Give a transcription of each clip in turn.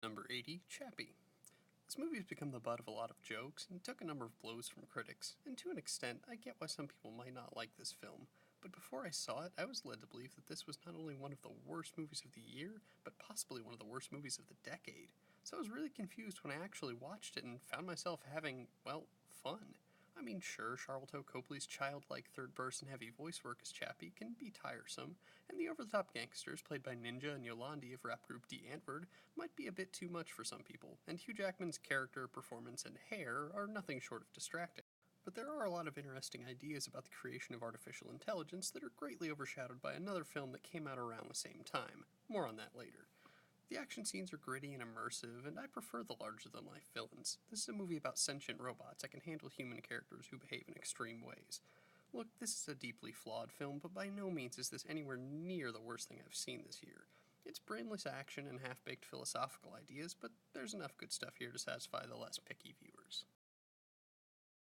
Number 80, Chappie. This movie has become the butt of a lot of jokes and took a number of blows from critics, and to an extent, I get why some people might not like this film. But before I saw it, I was led to believe that this was not only one of the worst movies of the year, but possibly one of the worst movies of the decade. So I was really confused when I actually watched it and found myself having, well, fun. I mean, sure, Charlton Copley's childlike third-person heavy voice work as Chappie can be tiresome, and the over-the-top gangsters played by Ninja and Yolandi of rap group D. Antwoord might be a bit too much for some people, and Hugh Jackman's character, performance, and hair are nothing short of distracting. But there are a lot of interesting ideas about the creation of artificial intelligence that are greatly overshadowed by another film that came out around the same time. More on that later. The action scenes are gritty and immersive, and I prefer the larger-than-life villains. This is a movie about sentient robots that can handle human characters who behave in extreme ways. Look, this is a deeply flawed film, but by no means is this anywhere near the worst thing I've seen this year. It's brainless action and half-baked philosophical ideas, but there's enough good stuff here to satisfy the less picky viewers.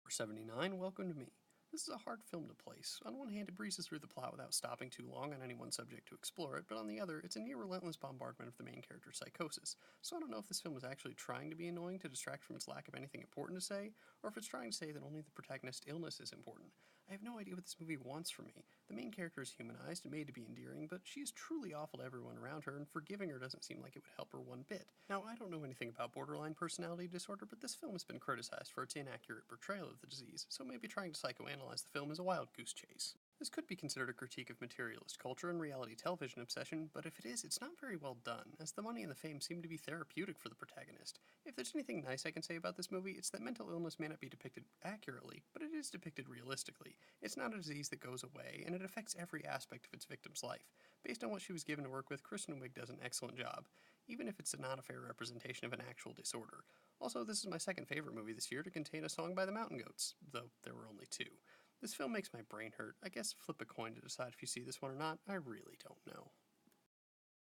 Number 79, Welcome to Me. This is a hard film to place. On one hand, it breezes through the plot without stopping too long on any one subject to explore it, but on the other, it's a near-relentless bombardment of the main character's psychosis. So I don't know if this film is actually trying to be annoying to distract from its lack of anything important to say, or if it's trying to say that only the protagonist's illness is important. I have no idea what this movie wants from me. The main character is humanized and made to be endearing, but she is truly awful to everyone around her, and forgiving her doesn't seem like it would help her one bit. Now, I don't know anything about borderline personality disorder, but this film has been criticized for its inaccurate portrayal of the disease, so maybe trying to psychoanalyze the film is a wild goose chase. This could be considered a critique of materialist culture and reality television obsession, but if it is, it's not very well done, as the money and the fame seem to be therapeutic for the protagonist. If there's anything nice I can say about this movie, it's that mental illness may not be depicted accurately, but it is depicted realistically. It's not a disease that goes away, and it affects every aspect of its victim's life. Based on what she was given to work with, Kristen Wiig does an excellent job, even if it's not a fair representation of an actual disorder. Also, this is my second favorite movie this year to contain a song by the Mountain Goats, though there were only two. This film makes my brain hurt. I guess flip a coin to decide if you see this one or not. I really don't know.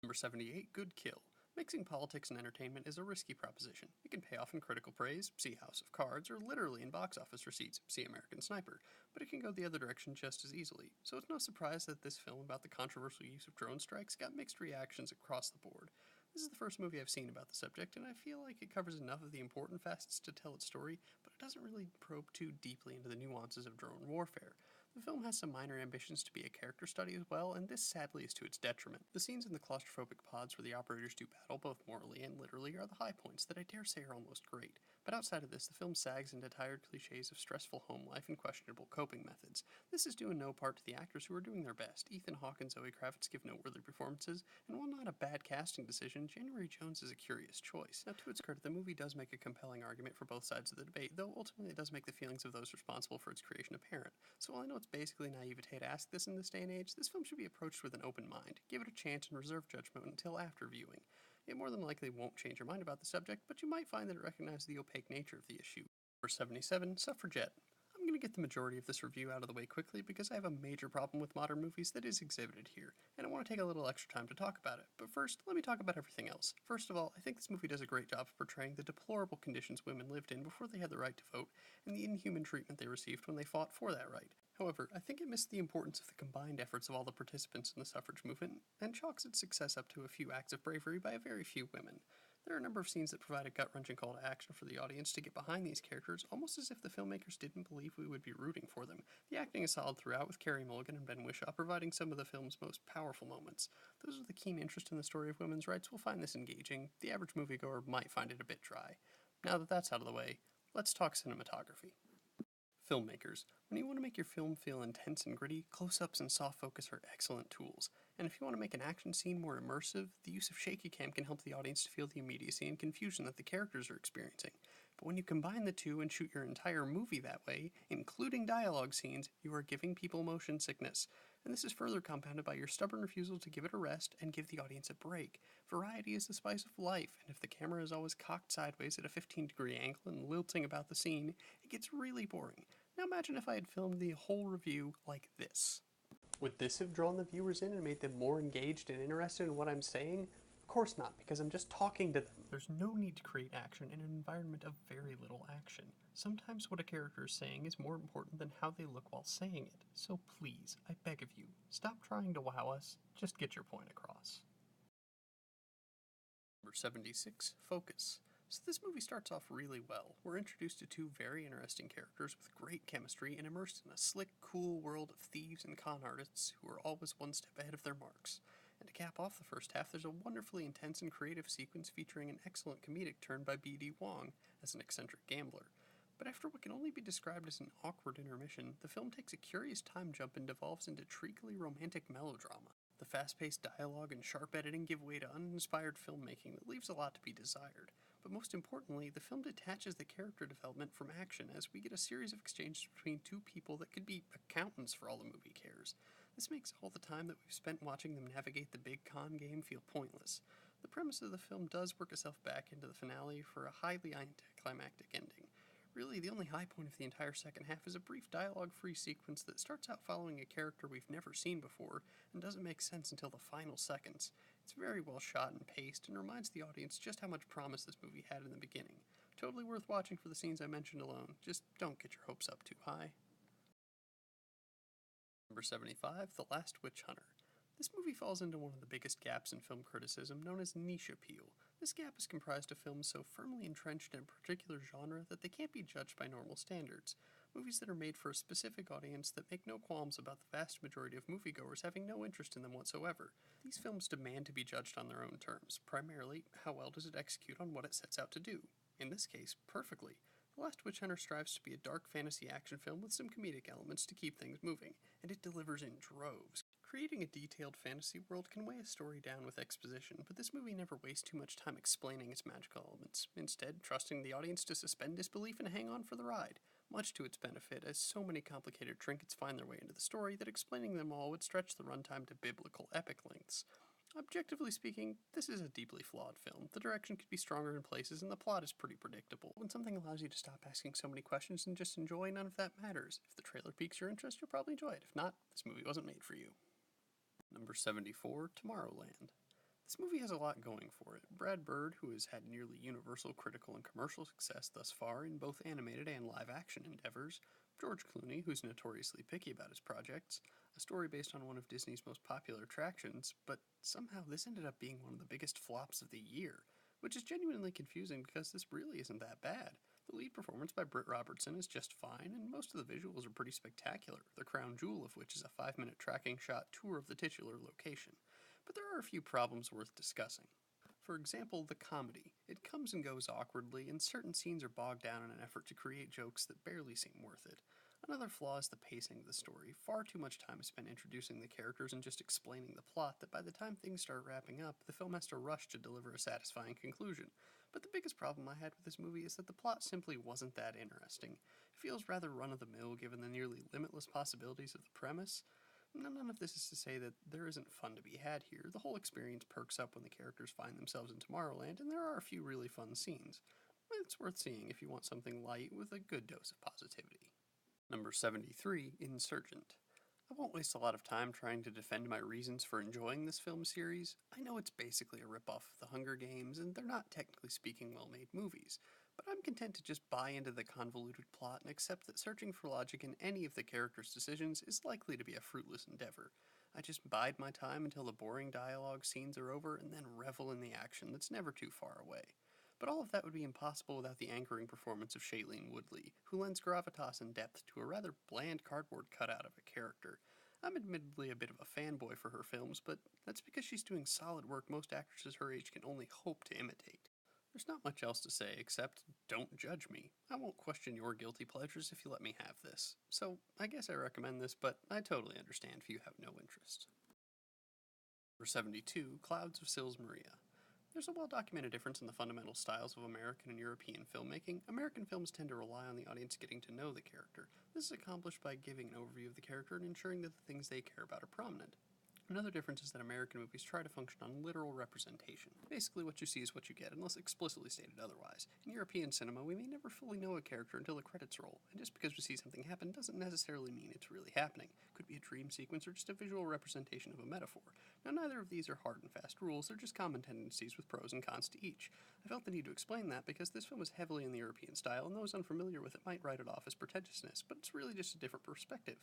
Number 78, Good Kill. Mixing politics and entertainment is a risky proposition. It can pay off in critical praise, see House of Cards, or literally in box office receipts, see American Sniper, but it can go the other direction just as easily. So it's no surprise that this film about the controversial use of drone strikes got mixed reactions across the board. This is the first movie I've seen about the subject, and I feel like it covers enough of the important facets to tell its story, but it doesn't really probe too deeply into the nuances of drone warfare. The film has some minor ambitions to be a character study as well, and this sadly is to its detriment. The scenes in the claustrophobic pods where the operators do battle, both morally and literally, are the high points that I dare say are almost great. But outside of this, the film sags into tired cliches of stressful home life and questionable coping methods. This is due in no part to the actors who are doing their best. Ethan Hawke and Zoe Kravitz give noteworthy performances, and while not a bad casting decision, January Jones is a curious choice. Now, to its credit, the movie does make a compelling argument for both sides of the debate, though ultimately it does make the feelings of those responsible for its creation apparent. So while I know it's basically naivete to ask this in this day and age, this film should be approached with an open mind. Give it a chance and reserve judgment until after viewing. It more than likely won't change your mind about the subject, but you might find that it recognizes the opaque nature of the issue. Number 77, Suffragette. I'm going to get the majority of this review out of the way quickly because I have a major problem with modern movies that is exhibited here, and I want to take a little extra time to talk about it. But first, let me talk about everything else. First of all, I think this movie does a great job of portraying the deplorable conditions women lived in before they had the right to vote, and the inhuman treatment they received when they fought for that right. However, I think it missed the importance of the combined efforts of all the participants in the suffrage movement, and chalks its success up to a few acts of bravery by a very few women. There are a number of scenes that provide a gut-wrenching call to action for the audience to get behind these characters, almost as if the filmmakers didn't believe we would be rooting for them. The acting is solid throughout, with Carey Mulligan and Ben Whishaw providing some of the film's most powerful moments. Those with a keen interest in the story of women's rights will find this engaging. The average moviegoer might find it a bit dry. Now that that's out of the way, let's talk cinematography. Filmmakers, when you want to make your film feel intense and gritty, close-ups and soft focus are excellent tools. And if you want to make an action scene more immersive, the use of shaky cam can help the audience to feel the immediacy and confusion that the characters are experiencing. But when you combine the two and shoot your entire movie that way, including dialogue scenes, you are giving people motion sickness. And this is further compounded by your stubborn refusal to give it a rest and give the audience a break. Variety is the spice of life, and if the camera is always cocked sideways at a 15-degree angle and lilting about the scene, it gets really boring. Now imagine if I had filmed the whole review like this. Would this have drawn the viewers in and made them more engaged and interested in what I'm saying? Of course not, because I'm just talking to them. There's no need to create action in an environment of very little action. Sometimes what a character is saying is more important than how they look while saying it. So please, I beg of you, stop trying to wow us, just get your point across. Number 76, Focus. So this movie starts off really well. We're introduced to two very interesting characters with great chemistry and immersed in a slick, cool world of thieves and con artists who are always one step ahead of their marks. And to cap off the first half, there's a wonderfully intense and creative sequence featuring an excellent comedic turn by B.D. Wong as an eccentric gambler. But after what can only be described as an awkward intermission, the film takes a curious time jump and devolves into treacly romantic melodrama. The fast-paced dialogue and sharp editing give way to uninspired filmmaking that leaves a lot to be desired. But most importantly, the film detaches the character development from action as we get a series of exchanges between two people that could be accountants for all the movie cares. This makes all the time that we've spent watching them navigate the big con game feel pointless. The premise of the film does work itself back into the finale for a highly anticlimactic ending. Really, the only high point of the entire second half is a brief dialogue-free sequence that starts out following a character we've never seen before and doesn't make sense until the final seconds. It's very well shot and paced and reminds the audience just how much promise this movie had in the beginning. Totally worth watching for the scenes I mentioned alone, just don't get your hopes up too high. Number 75, The Last Witch Hunter. This movie falls into one of the biggest gaps in film criticism, known as niche appeal. This gap is comprised of films so firmly entrenched in a particular genre that they can't be judged by normal standards. Movies that are made for a specific audience that make no qualms about the vast majority of moviegoers having no interest in them whatsoever. These films demand to be judged on their own terms. Primarily, how well does it execute on what it sets out to do? In this case, perfectly. The Last Witch Hunter strives to be a dark fantasy action film with some comedic elements to keep things moving, and it delivers in droves. Creating a detailed fantasy world can weigh a story down with exposition, but this movie never wastes too much time explaining its magical elements, instead trusting the audience to suspend disbelief and hang on for the ride, much to its benefit, as so many complicated trinkets find their way into the story that explaining them all would stretch the runtime to biblical epic lengths. Objectively speaking, this is a deeply flawed film. The direction could be stronger in places, and the plot is pretty predictable. When something allows you to stop asking so many questions and just enjoy, none of that matters. If the trailer piques your interest, you'll probably enjoy it. If not, this movie wasn't made for you. Number 74, Tomorrowland. This movie has a lot going for it. Brad Bird, who has had nearly universal critical and commercial success thus far in both animated and live-action endeavors, George Clooney, who's notoriously picky about his projects, a story based on one of Disney's most popular attractions, but somehow this ended up being one of the biggest flops of the year, which is genuinely confusing because this really isn't that bad. The lead performance by Britt Robertson is just fine, and most of the visuals are pretty spectacular, the crown jewel of which is a 5-minute tracking shot tour of the titular location. But there are a few problems worth discussing. For example, the comedy. It comes and goes awkwardly, and certain scenes are bogged down in an effort to create jokes that barely seem worth it. Another flaw is the pacing of the story. Far too much time is spent introducing the characters and just explaining the plot that by the time things start wrapping up, the film has to rush to deliver a satisfying conclusion. But the biggest problem I had with this movie is that the plot simply wasn't that interesting. It feels rather run-of-the-mill given the nearly limitless possibilities of the premise. None of this is to say that there isn't fun to be had here. The whole experience perks up when the characters find themselves in Tomorrowland, and there are a few really fun scenes. It's worth seeing if you want something light with a good dose of positivity. Number 73, Insurgent. I won't waste a lot of time trying to defend my reasons for enjoying this film series. I know it's basically a ripoff of The Hunger Games, and they're not technically speaking well-made movies, but I'm content to just buy into the convoluted plot and accept that searching for logic in any of the characters' decisions is likely to be a fruitless endeavor. I just bide my time until the boring dialogue scenes are over and then revel in the action that's never too far away. But all of that would be impossible without the anchoring performance of Shailene Woodley, who lends gravitas and depth to a rather bland cardboard cutout of a character. I'm admittedly a bit of a fanboy for her films, but that's because she's doing solid work most actresses her age can only hope to imitate. There's not much else to say except, don't judge me. I won't question your guilty pleasures if you let me have this. So, I guess I recommend this, but I totally understand if you have no interest. Number 72, Clouds of Sils Maria. There's a well-documented difference in the fundamental styles of American and European filmmaking. American films tend to rely on the audience getting to know the character. This is accomplished by giving an overview of the character and ensuring that the things they care about are prominent. Another difference is that American movies try to function on literal representation. Basically, what you see is what you get, unless explicitly stated otherwise. In European cinema, we may never fully know a character until the credits roll, and just because we see something happen doesn't necessarily mean it's really happening. It could be a dream sequence or just a visual representation of a metaphor. Now, neither of these are hard and fast rules, they're just common tendencies with pros and cons to each. I felt the need to explain that because this film is heavily in the European style, and those unfamiliar with it might write it off as pretentiousness, but it's really just a different perspective.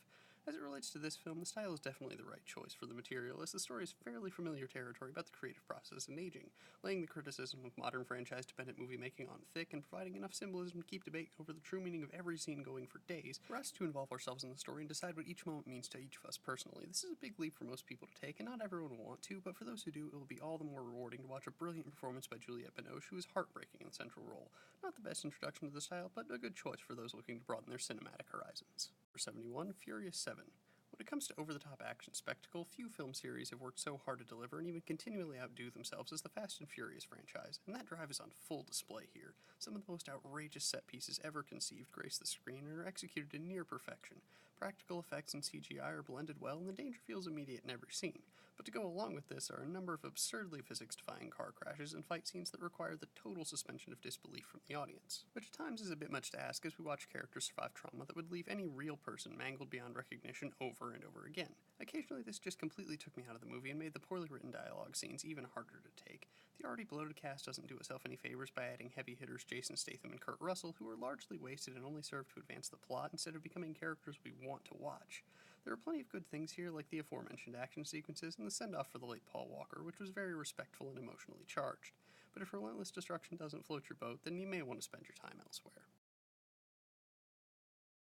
As it relates to this film, the style is definitely the right choice for the material material, as the story is fairly familiar territory about the creative process and aging, laying the criticism of modern franchise-dependent movie making on thick and providing enough symbolism to keep debate over the true meaning of every scene going for days, for us to involve ourselves in the story and decide what each moment means to each of us personally. This is a big leap for most people to take, and not everyone will want to, but for those who do, it will be all the more rewarding to watch a brilliant performance by Juliette Binoche, who is heartbreaking in the central role. Not the best introduction to the style, but a good choice for those looking to broaden their cinematic horizons. Number 71, Furious 7. When it comes to over-the-top action spectacle, few film series have worked so hard to deliver and even continually outdo themselves as the Fast and Furious franchise, and that drive is on full display here. Some of the most outrageous set pieces ever conceived grace the screen and are executed in near perfection. Practical effects and CGI are blended well, and the danger feels immediate in every scene. But to go along with this are a number of absurdly physics-defying car crashes and fight scenes that require the total suspension of disbelief from the audience, which at times is a bit much to ask as we watch characters survive trauma that would leave any real person mangled beyond recognition over and over again. Occasionally this just completely took me out of the movie and made the poorly written dialogue scenes even harder to take. The already bloated cast doesn't do itself any favors by adding heavy hitters Jason Statham and Kurt Russell, who are largely wasted and only serve to advance the plot instead of becoming characters we want to watch. There are plenty of good things here, like the aforementioned action sequences and the send-off for the late Paul Walker, which was very respectful and emotionally charged. But if relentless destruction doesn't float your boat, then you may want to spend your time elsewhere.